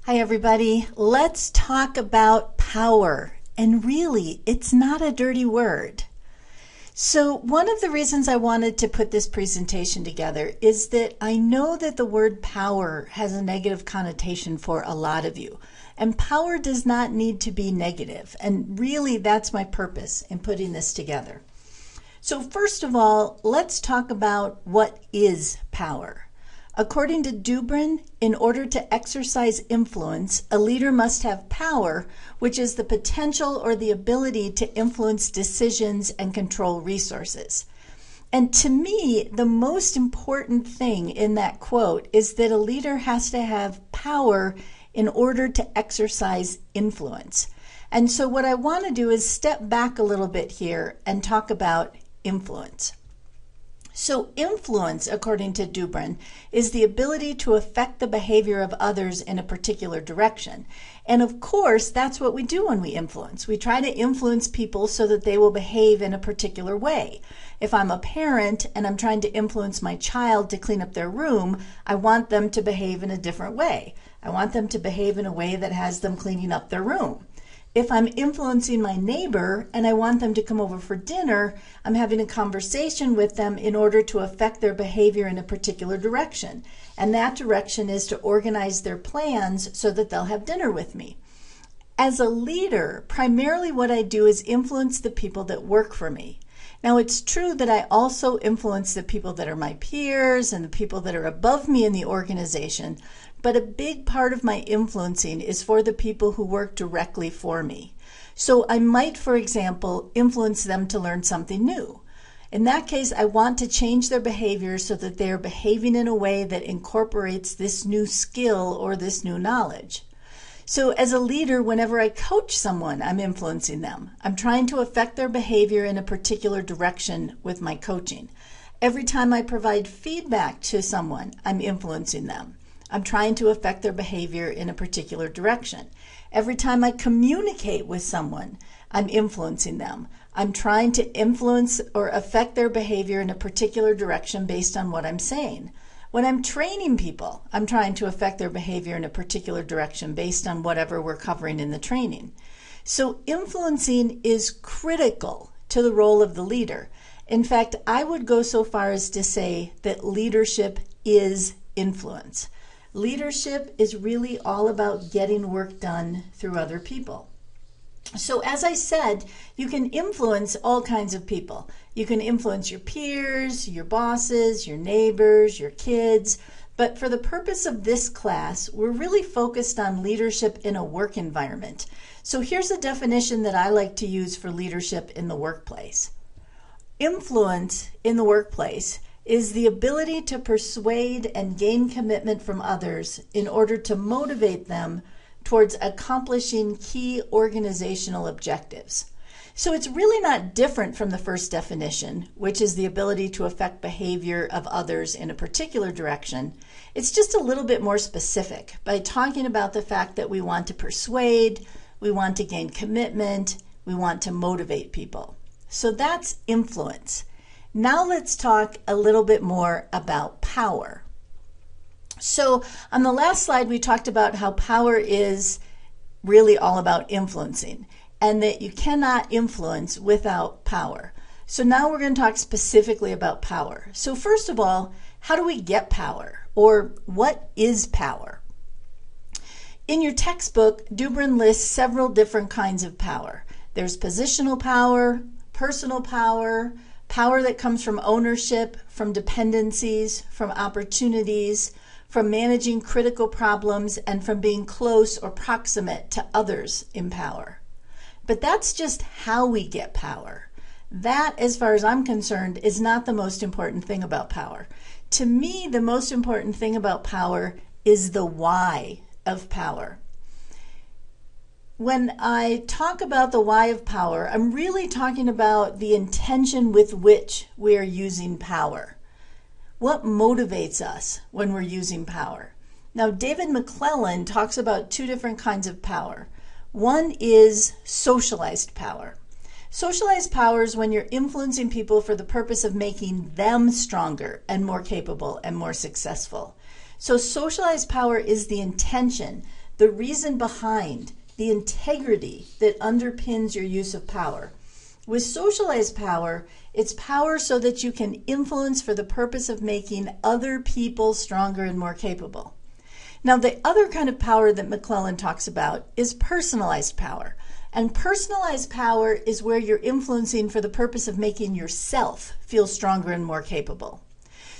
Hi everybody, let's talk about power. And really, it's not a dirty word. So one of the reasons I wanted to put this presentation together is that I know that the word power has a negative connotation for a lot of you. And power does not need to be negative. And really, that's my purpose in putting this together. So first of all, let's talk about what is power. According to Dubrin, in order to exercise influence, a leader must have power, which is the potential or the ability to influence decisions and control resources. And to me, the most important thing in that quote is that a leader has to have power in order to exercise influence. And so what I want to do is step back a little bit here and talk about influence. So influence, according to Dubrin, is the ability to affect the behavior of others in a particular direction. And of course, that's what we do when we influence. We try to influence people so that they will behave in a particular way. If I'm a parent and I'm trying to influence my child to clean up their room, I want them to behave in a different way. I want them to behave in a way that has them cleaning up their room. If I'm influencing my neighbor and I want them to come over for dinner, I'm having a conversation with them in order to affect their behavior in a particular direction. And that direction is to organize their plans so that they'll have dinner with me. As a leader, primarily what I do is influence the people that work for me. Now, it's true that I also influence the people that are my peers and the people that are above me in the organization, but a big part of my influencing is for the people who work directly for me. So I might, for example, influence them to learn something new. In that case, I want to change their behavior so that they are behaving in a way that incorporates this new skill or this new knowledge. So as a leader, whenever I coach someone, I'm influencing them. I'm trying to affect their behavior in a particular direction with my coaching. Every time I provide feedback to someone, I'm influencing them. I'm trying to affect their behavior in a particular direction. Every time I communicate with someone, I'm influencing them. I'm trying to influence or affect their behavior in a particular direction based on what I'm saying. When I'm training people, I'm trying to affect their behavior in a particular direction based on whatever we're covering in the training. So influencing is critical to the role of the leader. In fact, I would go so far as to say that leadership is influence. Leadership is really all about getting work done through other people. So as I said, you can influence all kinds of people. You can influence your peers, your bosses, your neighbors, your kids. But for the purpose of this class, we're really focused on leadership in a work environment. So here's a definition that I like to use for leadership in the workplace. Influence in the workplace is the ability to persuade and gain commitment from others in order to motivate them towards accomplishing key organizational objectives. So it's really not different from the first definition, which is the ability to affect behavior of others in a particular direction. It's just a little bit more specific by talking about the fact that we want to persuade, we want to gain commitment, we want to motivate people. So that's influence. Now let's talk a little bit more about power. So on the last slide, we talked about how power is really all about influencing and that you cannot influence without power. So now we're going to talk specifically about power. So first of all, how do we get power, or what is power? In your textbook, Dubrin lists several different kinds of power. There's positional power, personal power, power that comes from ownership, from dependencies, from opportunities, from managing critical problems, and from being close or proximate to others in power. But that's just how we get power. That, as far as I'm concerned, is not the most important thing about power. To me, the most important thing about power is the why of power. When I talk about the why of power, I'm really talking about the intention with which we are using power. What motivates us when we're using power? Now, David McClellan talks about two different kinds of power. One is socialized power. Socialized power is when you're influencing people for the purpose of making them stronger and more capable and more successful. So socialized power is the intention, the reason behind, the integrity that underpins your use of power. With socialized power, it's power so that you can influence for the purpose of making other people stronger and more capable. Now, the other kind of power that McClellan talks about is personalized power. And personalized power is where you're influencing for the purpose of making yourself feel stronger and more capable.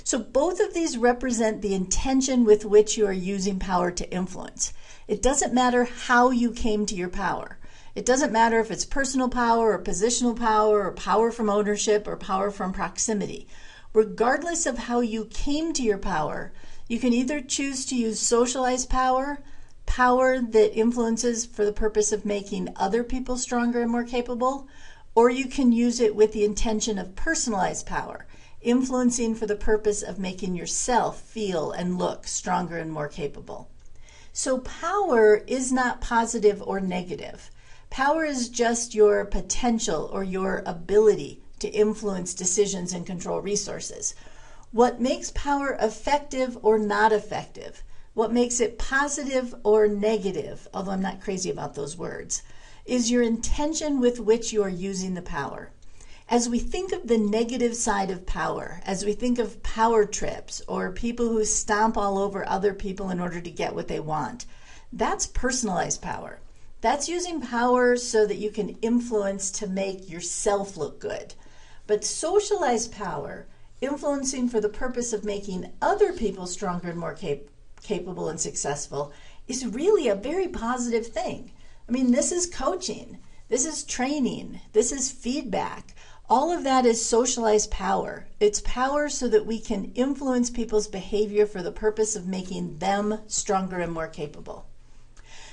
So both of these represent the intention with which you are using power to influence. It doesn't matter how you came to your power. It doesn't matter if it's personal power or positional power or power from ownership or power from proximity. Regardless of how you came to your power, you can either choose to use socialized power, power that influences for the purpose of making other people stronger and more capable, or you can use it with the intention of personalized power, influencing for the purpose of making yourself feel and look stronger and more capable. So power is not positive or negative. Power is just your potential or your ability to influence decisions and control resources. What makes power effective or not effective, what makes it positive or negative, although I'm not crazy about those words, is your intention with which you are using the power. As we think of the negative side of power, as we think of power trips or people who stomp all over other people in order to get what they want, that's personalized power. That's using power so that you can influence to make yourself look good. But socialized power, influencing for the purpose of making other people stronger and more capable and successful, is really a very positive thing. I mean, this is coaching, this is training, this is feedback. All of that is socialized power. It's power so that we can influence people's behavior for the purpose of making them stronger and more capable.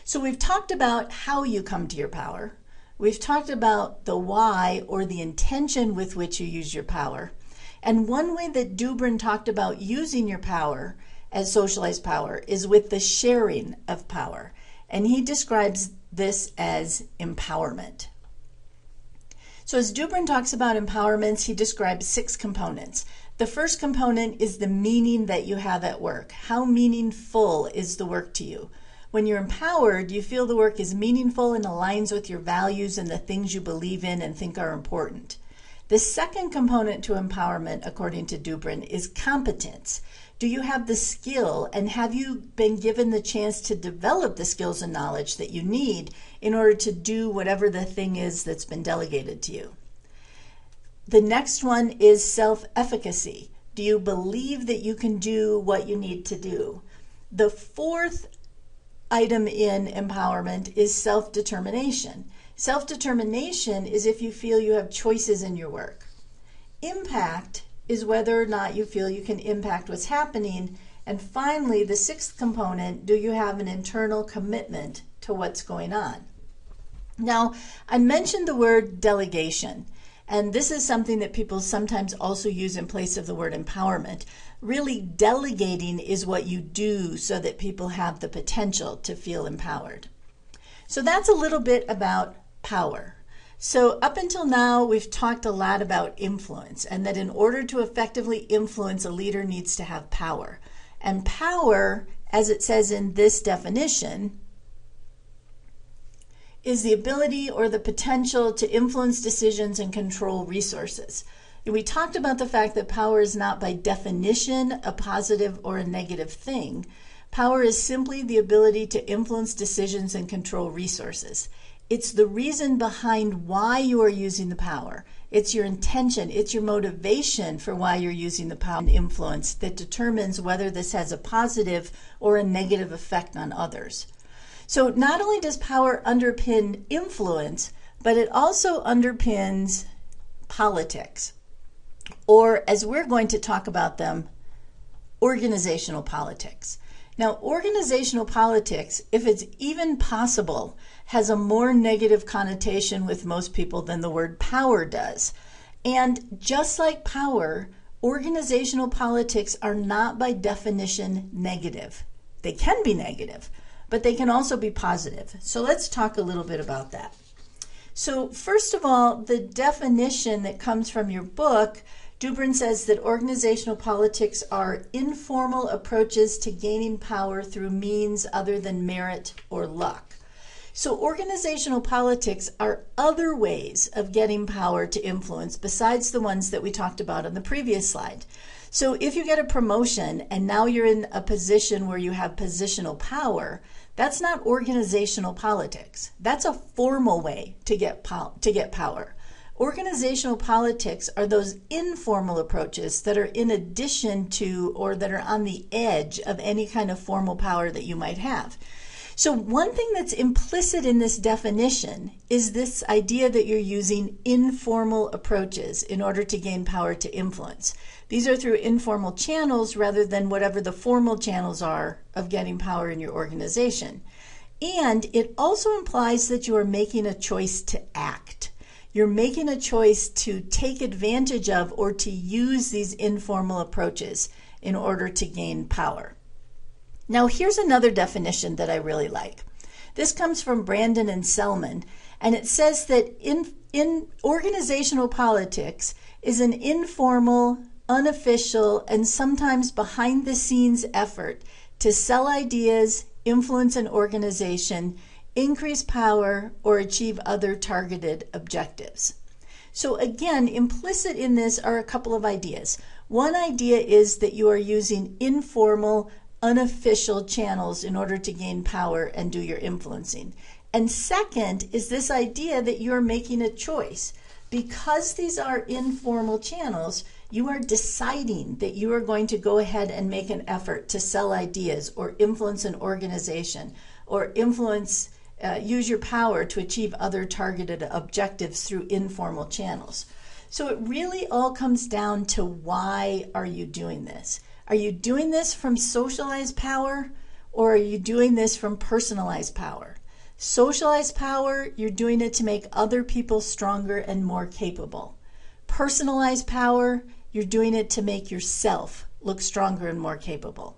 So we've talked about how you come to your power. We've talked about the why, or the intention with which you use your power. And one way that Dubrin talked about using your power as socialized power is with the sharing of power. And he describes this as empowerment. So as Dubrin talks about empowerments, he describes 6 components. The first component is the meaning that you have at work. How meaningful is the work to you? When you're empowered, you feel the work is meaningful and aligns with your values and the things you believe in and think are important. The second component to empowerment, according to Dubrin, is competence. Do you have the skill, and have you been given the chance to develop the skills and knowledge that you need in order to do whatever the thing is that's been delegated to you? The next one is self-efficacy. Do you believe that you can do what you need to do? The fourth item in empowerment is self-determination. Self-determination is if you feel you have choices in your work. Impact is whether or not you feel you can impact what's happening. And finally, the 6th component, do you have an internal commitment to what's going on? Now, I mentioned the word delegation, and this is something that people sometimes also use in place of the word empowerment. Really, delegating is what you do so that people have the potential to feel empowered. So that's a little bit about power. So up until now, we've talked a lot about influence, and that in order to effectively influence, a leader needs to have power. And power, as it says in this definition, is the ability or the potential to influence decisions and control resources. We talked about the fact that power is not by definition a positive or a negative thing. Power is simply the ability to influence decisions and control resources. It's the reason behind why you are using the power. It's your intention, it's your motivation for why you're using the power and influence that determines whether this has a positive or a negative effect on others. So not only does power underpin influence, but it also underpins politics, or as we're going to talk about them, organizational politics. Now, organizational politics, if it's even possible, has a more negative connotation with most people than the word power does. And just like power, organizational politics are not by definition negative. They can be negative, but they can also be positive. So let's talk a little bit about that. So first of all, the definition that comes from your book Dubrin says that organizational politics are informal approaches to gaining power through means other than merit or luck. So organizational politics are other ways of getting power to influence besides the ones that we talked about on the previous slide. So if you get a promotion and now you're in a position where you have positional power, that's not organizational politics. That's a formal way to get power. Organizational politics are those informal approaches that are in addition to or that are on the edge of any kind of formal power that you might have. So one thing that's implicit in this definition is this idea that you're using informal approaches in order to gain power to influence. These are through informal channels rather than whatever the formal channels are of getting power in your organization. And it also implies that you are making a choice to act. You're making a choice to take advantage of or to use these informal approaches in order to gain power. Now, here's another definition that I really like. This comes from Brandon and Selman, and it says that in organizational politics is an informal, unofficial, and sometimes behind-the-scenes effort to sell ideas, influence an organization, increase power, or achieve other targeted objectives. So again, implicit in this are a couple of ideas. One idea is that you are using informal, unofficial channels in order to gain power and do your influencing. And second is this idea that you're making a choice. Because these are informal channels, you are deciding that you are going to go ahead and make an effort to sell ideas or influence an organization or use your power to achieve other targeted objectives through informal channels. So it really all comes down to why are you doing this? Are you doing this from socialized power or are you doing this from personalized power? Socialized power, you're doing it to make other people stronger and more capable. Personalized power, you're doing it to make yourself look stronger and more capable.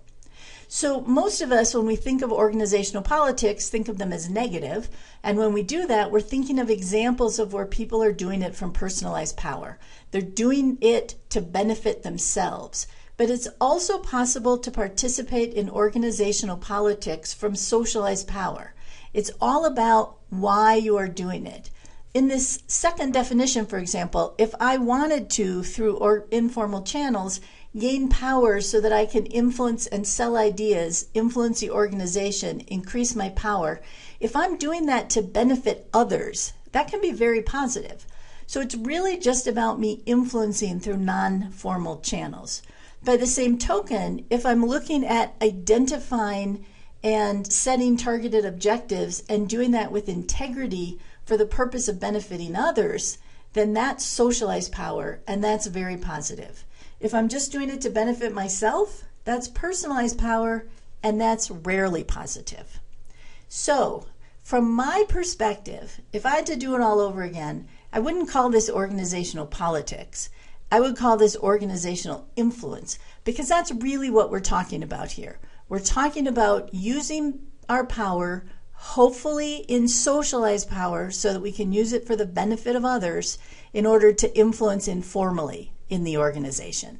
So most of us, when we think of organizational politics, think of them as negative. And when we do that, we're thinking of examples of where people are doing it from personalized power. They're doing it to benefit themselves. But it's also possible to participate in organizational politics from socialized power. It's all about why you are doing it. In this second definition, for example, if I wanted to, through informal channels, gain power so that I can influence and sell ideas, influence the organization, increase my power, if I'm doing that to benefit others, that can be very positive. So it's really just about me influencing through non-formal channels. By the same token, if I'm looking at identifying and setting targeted objectives and doing that with integrity for the purpose of benefiting others, then that's socialized power, and that's very positive. If I'm just doing it to benefit myself, that's personalized power, and that's rarely positive. So, from my perspective, if I had to do it all over again, I wouldn't call this organizational politics. I would call this organizational influence, because that's really what we're talking about here. We're talking about using our power, hopefully in socialized power, so that we can use it for the benefit of others in order to influence informally in the organization.